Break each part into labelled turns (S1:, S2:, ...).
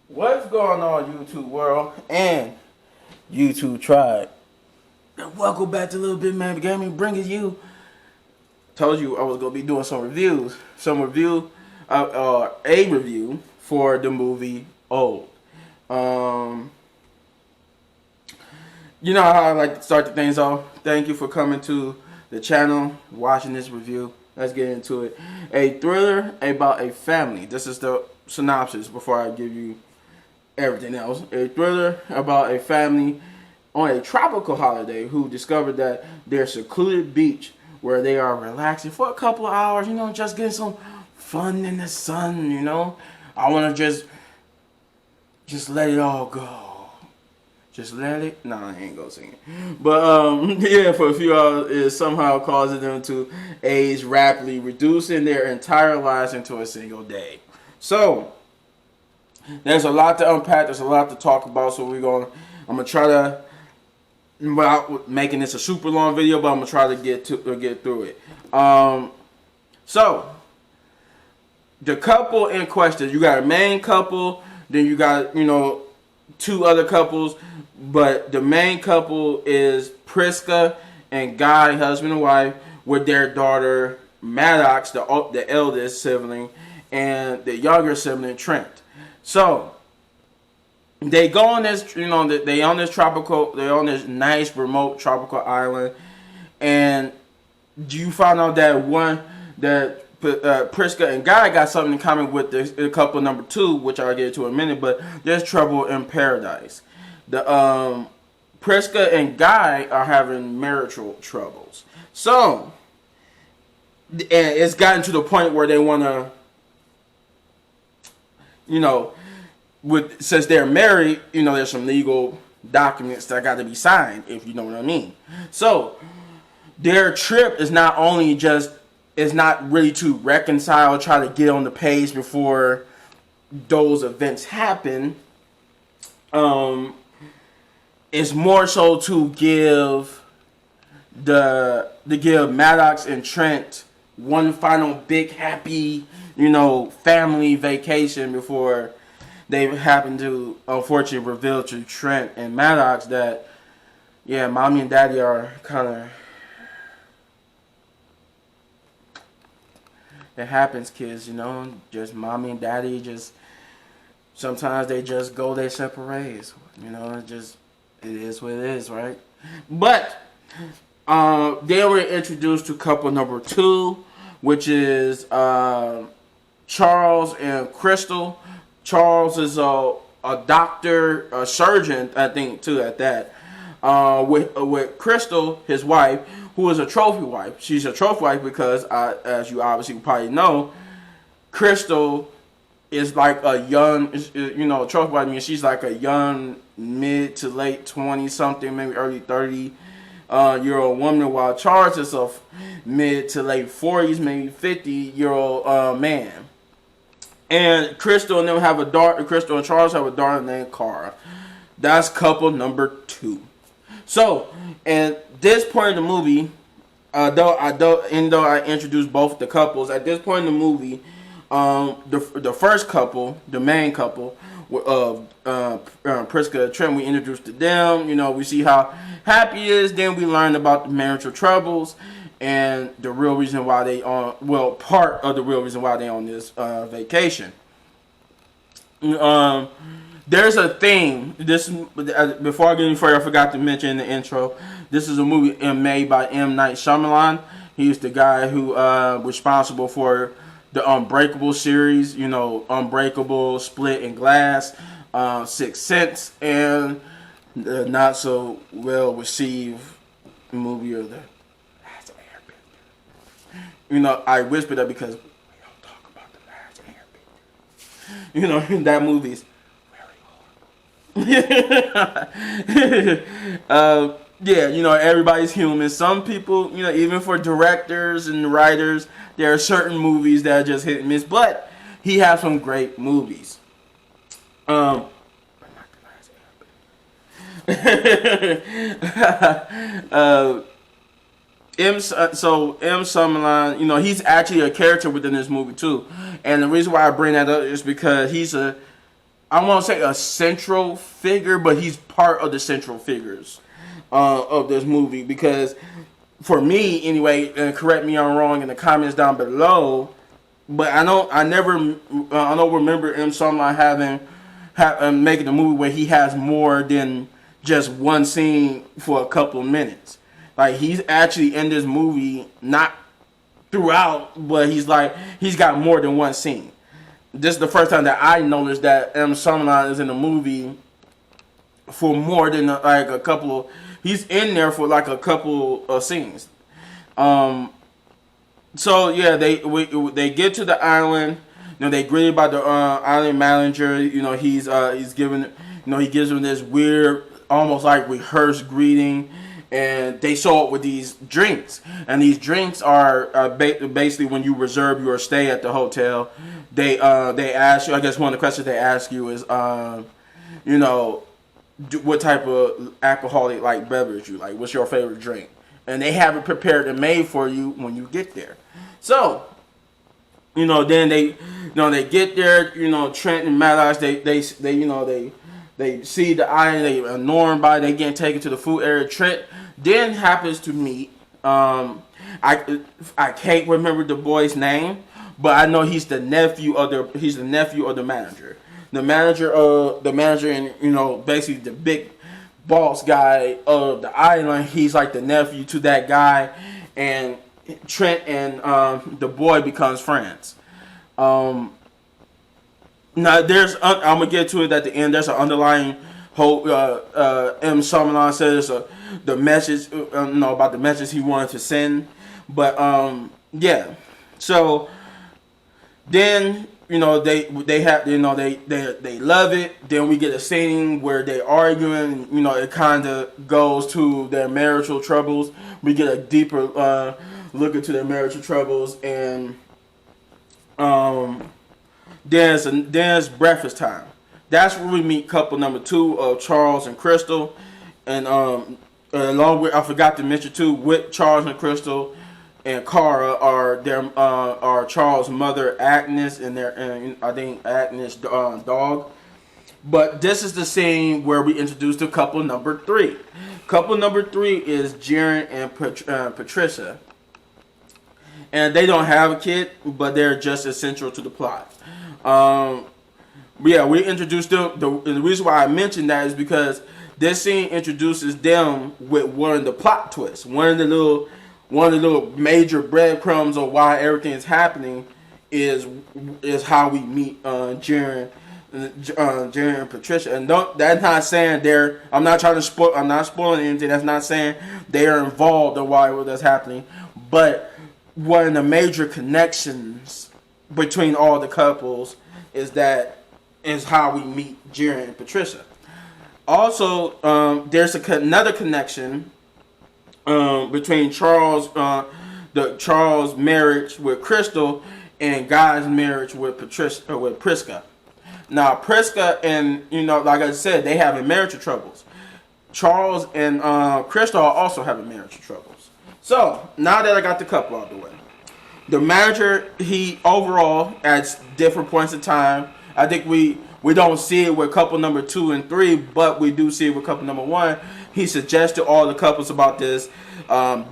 S1: What's going on, YouTube world and YouTube tribe? And welcome back to LilBigMan Gaming, bringing you. Told you I was gonna be doing some reviews, a review for the movie Old. You know how I like to start the things off. Thank you for coming to the channel, watching this review. Let's get into it. A thriller about a family. This is the synopsis before I give you everything else. A thriller about a family on a tropical holiday who discovered that their secluded beach where they are relaxing for a couple of hours, just getting some fun in the sun, I want to just let it all go. Just let it. No, I ain't gonna sing it. But yeah, for a few hours, it somehow causes them to age rapidly, reducing their entire lives into a single day. So there's a lot to unpack. There's a lot to talk about. So I'm gonna try to, without making this a super long video, but I'm gonna try to get through it. So the couple in question, you got a main couple, then you got two other couples, but the main couple is Priska and Guy, husband and wife, with their daughter Maddox, the eldest sibling, and the younger sibling Trent. So they go on this, they're on this nice remote tropical island, and you find out that Priska and Guy got something in common with the couple number two, which I'll get to in a minute. But there's trouble in paradise. The Priska and Guy are having marital troubles. So, and it's gotten to the point where they want to, since they're married, there's some legal documents that got to be signed, if you know what I mean. So, their trip is not only just, it's not really to reconcile, try to get on the page before those events happen. It's more so to give Maddox and Trent one final big happy, family vacation before they happen to unfortunately reveal to Trent and Maddox that, yeah, mommy and daddy are kind of. It happens, kids, just mommy and daddy sometimes they just go their separate ways. It is what it is, right? But they were introduced to couple number two, which is Charles and Crystal. Charles is a doctor, a surgeon, I think, too, at that. With Crystal, his wife, who is a trophy wife. She's a trophy wife because, as you obviously probably know, Crystal is like a young, trophy wife means she's like a young, mid to late 20-something, maybe early 30-year-old woman, while Charles is a mid to late 40s, maybe 50-year-old man. And Crystal and them have a daughter. Crystal and Charles have a daughter named Cara. That's couple number two. So, at this point in the movie, though I introduced both the couples, at this point in the movie, the first couple, the main couple of Priska and Trent, we introduced to them. We see how happy he is. Then we learn about the marital troubles and the real reason why they part of the real reason why they on this vacation. There's a thing. Before I get any further, I forgot to mention in the intro. This is a movie made by Night Shyamalan. He's the guy who responsible for the Unbreakable series. Unbreakable, Split, and Glass, Sixth Sense, and the not so well received movie of the Last Airbender. I whispered that because we don't talk about the Last Airbender. That movie's. Yeah, everybody's human. Some people, even for directors and writers, there are certain movies that are just hit and miss. But he has some great movies. But not the Last M. Shyamalan, he's actually a character within this movie too. And the reason why I bring that up is because he's I won't say a central figure, but he's part of the central figures of this movie. Because for me, anyway, and correct me if I'm wrong in the comments down below, but I don't remember M. Shyamalan making a movie where he has more than just one scene for a couple of minutes. Like, he's actually in this movie, not throughout, but he's got more than one scene. This is the first time that I noticed that M. Shyamalan is in a movie for more than like a couple of, he's in there for like a couple of scenes. So yeah, they get to the island. You know, they greeted by the island manager. You know, he's given, you know, he gives them this weird, almost like rehearsed greeting, and they show up with these drinks. And these drinks are basically when you reserve your stay at the hotel. They ask you. I guess one of the questions they ask you is, you know, what type of alcoholic like beverage you like. What's your favorite drink? And they have it prepared and made for you when you get there. So, you know, then they get there. You know, Trent and Maddox, they see the island. They are normed by. They get taken to the food area. Trent then happens to meet. I can't remember the boy's name, but I know he's the nephew of the manager. The manager, and you know, basically the big boss guy of the island. He's like the nephew to that guy, and Trent and the boy becomes friends. Now I'm gonna get to it at the end. There's an underlying whole M. Shyamalan says the message, about the message he wanted to send, but yeah. So then, you know, they love it. Then we get a scene where they're arguing. You know, it kind of goes to their marital troubles. We get a deeper look into their marital troubles, and there's breakfast time. That's where we meet couple number 2 of Charles and Crystal, and along with, I forgot to mention too, with Charles and Crystal and Cara are Charles' mother Agnes and I think Agnes' dog. But this is the scene where we introduce to couple number 3. Couple number 3 is Jaren and Patricia, and they don't have a kid, but they're just essential to the plot. Yeah, we introduced them. The reason why I mentioned that is because this scene introduces them with one of the plot twists. One of the little major breadcrumbs of why everything is happening is how we meet Jaren and Patricia. And that's not saying I'm not spoiling anything. That's not saying they are involved in why that's happening. But one of the major connections between all the couples is how we meet Jaren and Patricia. Also, there's another connection between Charles' marriage with Crystal and Guy's marriage with Priska. Now, Priska and, you know, like I said, they having marital troubles. Charles and Crystal are also having marital troubles. So now that I got the couple out of the way, the manager, he overall at different points in time, I think we don't see it with couple number 2 and 3, but we do see it with couple number 1. He suggested all the couples about this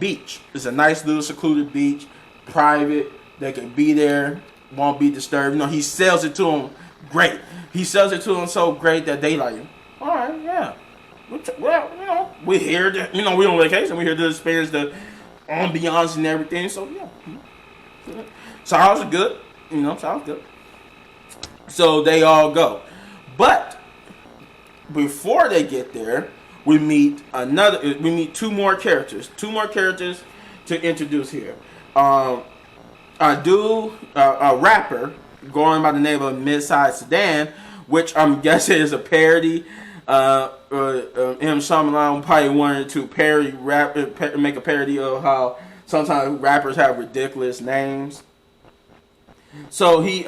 S1: beach. It's a nice little secluded beach, private. They can be there, won't be disturbed. You know, he sells it to them great. He sells it to them so great that they like, all right, yeah. Well, you know, we're here to, you know, we're on vacation. We're here to experience the ambiance and everything. So yeah, sounds good. You know, sounds good. So they all go, but before they get there, we meet 2 more characters. 2 more characters to introduce here. A rapper going by the name of Midsize Sedan, which I'm guessing is a parody. M. Shyamalan probably wanted to make a parody of how sometimes rappers have ridiculous names. So he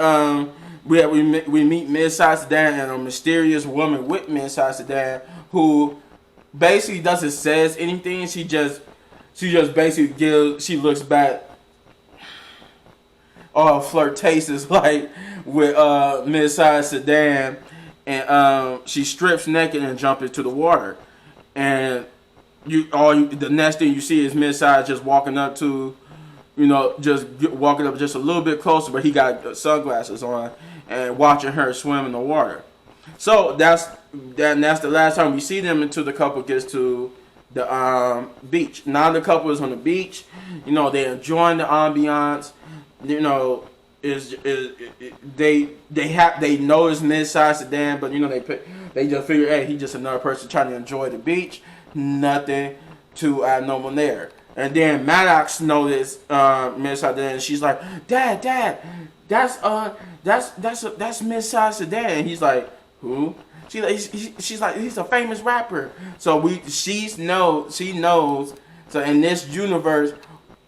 S1: we meet Midsize Sedan and a mysterious woman with Midsize Sedan who basically doesn't says anything. She just basically she looks back all flirtatious like with Midsize Sedan, and she strips naked and jumps into the water. And the next thing you see is Mid-Size just walking up to, walking up just a little bit closer, but he got sunglasses on and watching her swim in the water. So that's the last time we see them until the couple gets to the beach. Now the couple is on the beach. They're enjoying the ambiance. They know it's Mid-Size Sedan, but they just figure, hey, he's just another person trying to enjoy the beach. Nothing too abnormal there. And then Maddox noticed Mid-Size Sedan, and she's like, Dad, that's Mid-Size Sedan. And he's like, who? She's like, he's a famous rapper. So she knows. So in this universe,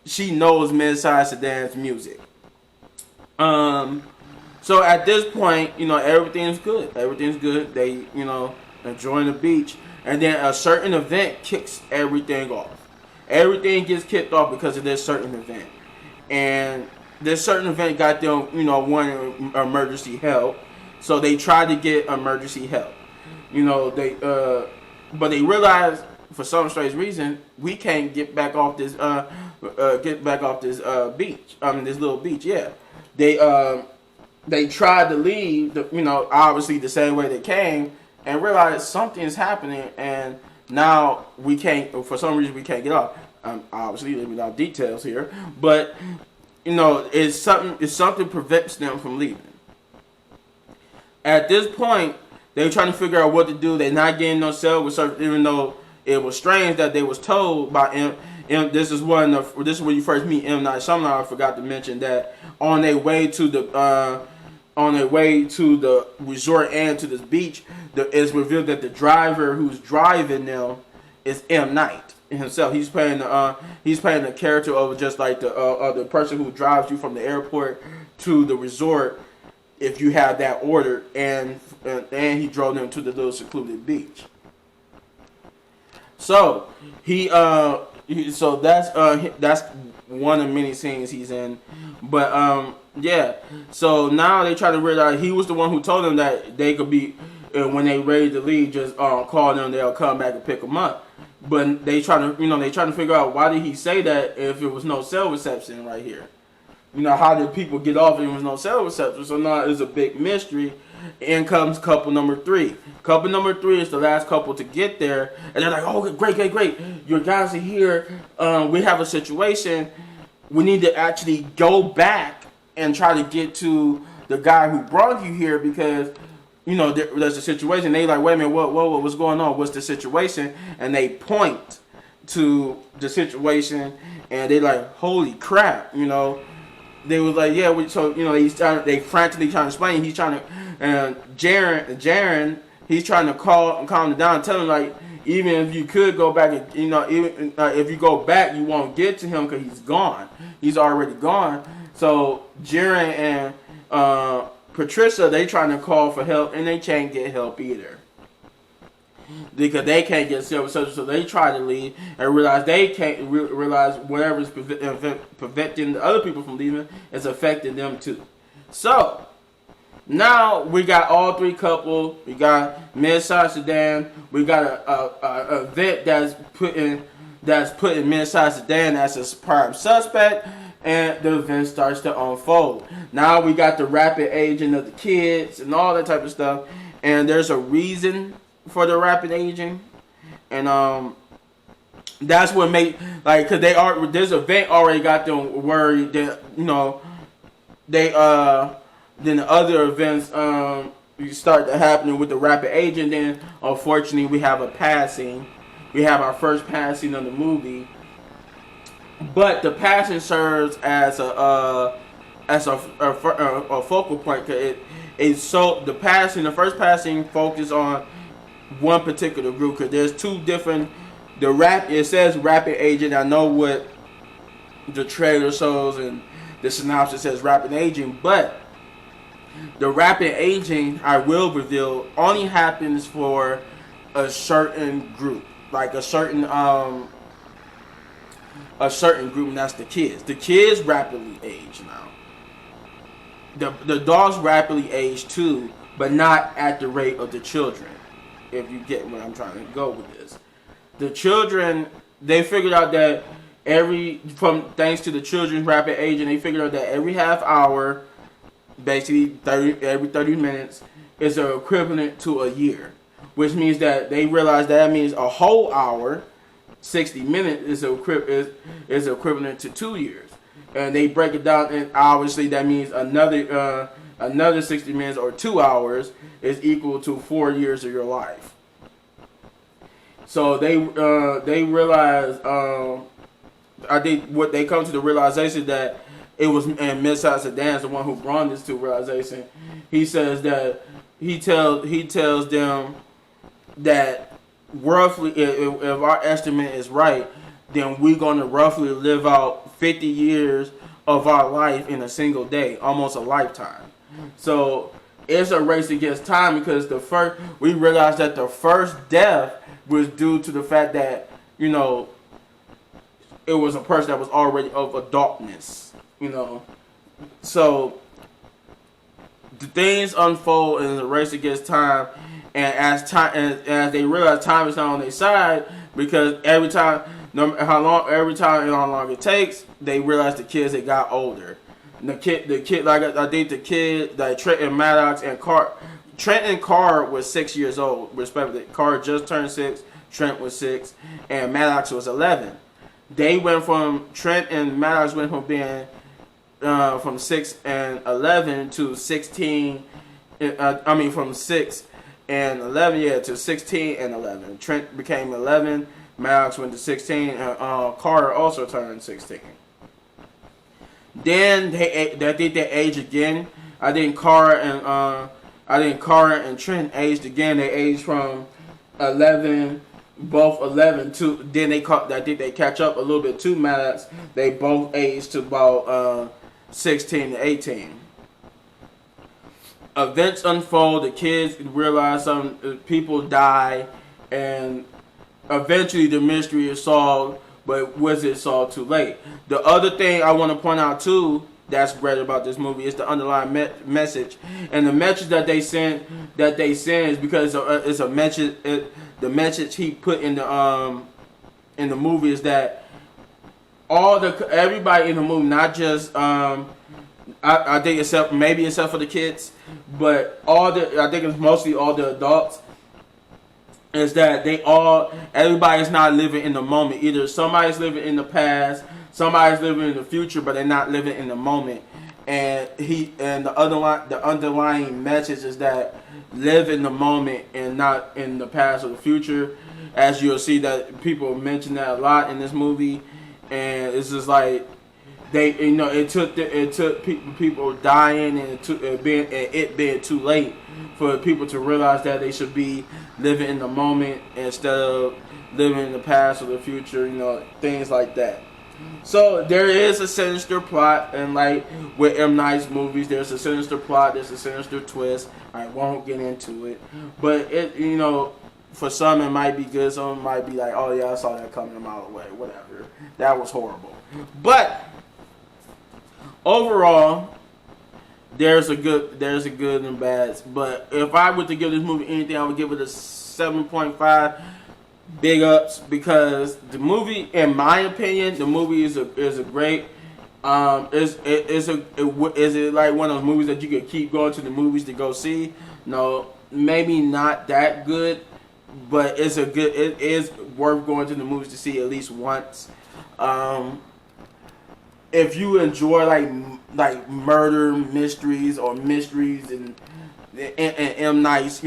S1: she knows Mid-Size Sedan's music. So at this point, everything's good. Everything's good. They, enjoying the beach. And then a certain event kicks everything off. Everything gets kicked off because of this certain event. And this certain event got them, wanting emergency help. So they tried to get emergency help. But they realized for some strange reason we can't get back off this beach. This little beach. Yeah, they tried to leave. Obviously the same way they came, and realized something's happening, and now we can't. For some reason we can't get off. Obviously without details here, but it's something prevents them from leaving. At this point, they're trying to figure out what to do. They're not getting no cell with service, even though it was strange that they was told by M. This is where you first meet M. Night Shyamalan. I forgot to mention that on their way to the resort and to this beach, it's revealed that the driver who's driving them is M. Night himself. He's playing the character of just like the person who drives you from the airport to the resort, if you have that order, and he drove them to the little secluded beach. So so that's one of many scenes he's in. But yeah. So now they try to realize he was the one who told them that they could be, when they ready to leave, just call them. They'll come back and pick them up. But they trying to figure out, why did he say that if it was no cell reception right here? How did people get off if there was no cell reception? So now it's a big mystery. In comes couple number 3. Couple number 3 is the last couple to get there. And they're like, oh, great. Your guys are here. We have a situation. We need to actually go back and try to get to the guy who brought you here, because, there's a situation. They like, wait a minute, what's going on? What's the situation? And they point to the situation, and they like, holy crap, They was like, yeah. They frantically trying to explain. He's trying to, and Jaren, he's trying to calm them down, tell him like, even if you could go back, and even if you go back, you won't get to him because he's gone. He's already gone. So Jaren and Patricia, they trying to call for help, and they can't get help either, because they can't get cell reception. So they try to leave and realize they can't realize whatever is preventing the other people from leaving is affecting them too. So now we got all 3 couples. We got Mid-Size Sedan. We got a event that's putting Mid-Size Sedan as a prime suspect, and the event starts to unfold. Now we got the rapid aging of the kids and all that type of stuff, and there's a reason for the rapid aging, and that's what made, like, because this event already got them worried that then the other events start to happening with the rapid aging. Then unfortunately we have our first passing of the movie, but the passing serves as a focal point, because the first passing focus on one particular group, because there's 2 different. It says rapid aging. I know what the trailer shows and the synopsis says rapid aging, but the rapid aging, I will reveal, only happens for a certain group, like a certain group, and that's the kids. The kids rapidly age now. The dogs rapidly age too, but not at the rate of the children. If you get where I'm trying to go with this, the children, they figured out that thanks to the children's rapid aging, they figured out that every half hour, basically every 30 minutes, is equivalent to a year, which means that they realized that means a whole hour, 60 minutes is equivalent to 2 years, and they break it down, and obviously that means another 60 minutes or 2 hours is equal to 4 years of your life. So they realized, I think what they come to the realization that it was, and Mishai Sadan's the one who brought this to realization. He says that he tells them that roughly, if our estimate is right, then we're going to roughly live out 50 years of our life in a single day, almost a lifetime. So it's a race against time, because we realized that the first death was due to the fact that, you know, it was a person that was already of adultness, you know. So the things unfold in a race against time, and as they realize time is not on their side, because every time and how long it takes, they realize the kids, they got older. And the kid, like I think the kid, like Trenton, Maddox, and Carr. Trent and Carr was 6 years old, respectively. Carr just turned 6, Trent was 6, and Maddox was 11. Trent and Maddox went from being from 6 and 11 to 16. From 6 and 11, to 16 and 11. Trent became 11, Maddox went to 16, and Carter also turned 16. Then I think they age again. I think Carter and Trent aged again. They aged from 11, both 11 to. Then I think they catch up a little bit to Maddox. They both aged to about 16 to 18. Events unfold. The kids realize some people die, and eventually the mystery is solved. But was it solved too late? The other thing I want to point out too that's great about this movie is the underlying message, and the message that they send is because it's a message. The message he put in the movie is that everybody in the movie, not just I think except for the kids, but I think it's mostly all the adults, is that everybody's not living in the moment. Either somebody's living in the past, somebody's living in the future, but they're not living in the moment. And the underlying message is that live in the moment and not in the past or the future. As you'll see that people mention that a lot in this movie, and it's just like it took people dying and it being too late for people to realize that they should be living in the moment instead of living in the past or the future, things like that. So there is a sinister plot, and like with M. Night's movies, there's a sinister plot, there's a sinister twist. I won't get into it, but for some it might be good, some might be like, oh yeah, I saw that coming a mile away, whatever. That was horrible. But overall, there's a good and bad. But if I were to give this movie anything, I would give it a 7.5. Big ups, because the movie, in my opinion, the movie is a great. Is it like one of those movies that you could keep going to the movies to go see? No, maybe not that good, but it is worth going to the movies to see at least once. If you enjoy like murder mysteries or mysteries and M. Night's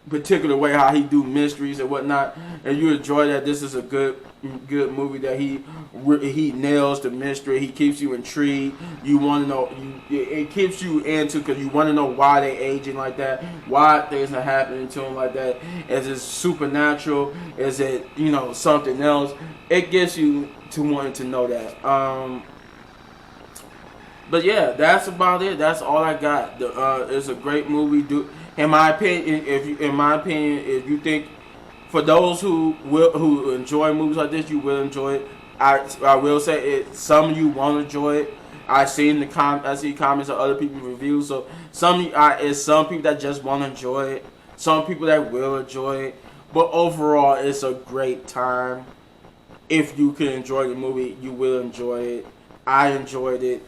S1: particular way how he do mysteries and whatnot, and you enjoy that, this is a good movie that he nails the mystery. He keeps you intrigued. You want to know. It keeps you into, because you want to know why they aging like that, why things are happening to them like that. Is it supernatural? Is it something else? It gets you to wanting to know that. But yeah, that's about it. That's all I got. It's a great movie. In my opinion, if you think, for those who enjoy movies like this, you will enjoy it. I will say it. Some of you won't enjoy it, I see comments of other people's reviews. So it's some people that just want to enjoy it. Some people that will enjoy it. But overall, it's a great time. If you can enjoy the movie, you will enjoy it. I enjoyed it.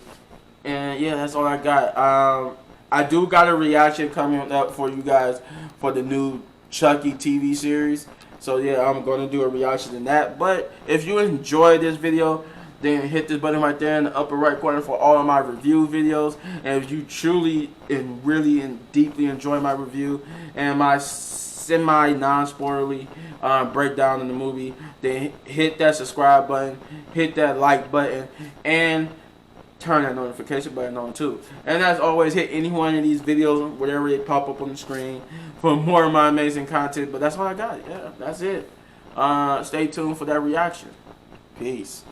S1: And yeah, that's all I got. I do got a reaction coming up for you guys for the new Chucky TV series. So yeah, I'm going to do a reaction to that. But if you enjoyed this video, then hit this button right there in the upper right corner for all of my review videos. And if you truly and really and deeply enjoy my review and my semi non-spoilerly breakdown in the movie, then hit that subscribe button, hit that like button, and turn that notification button on too. And as always, hit any one of these videos, whatever they pop up on the screen, for more of my amazing content. But that's all I got. Yeah, that's it. Stay tuned for that reaction. Peace.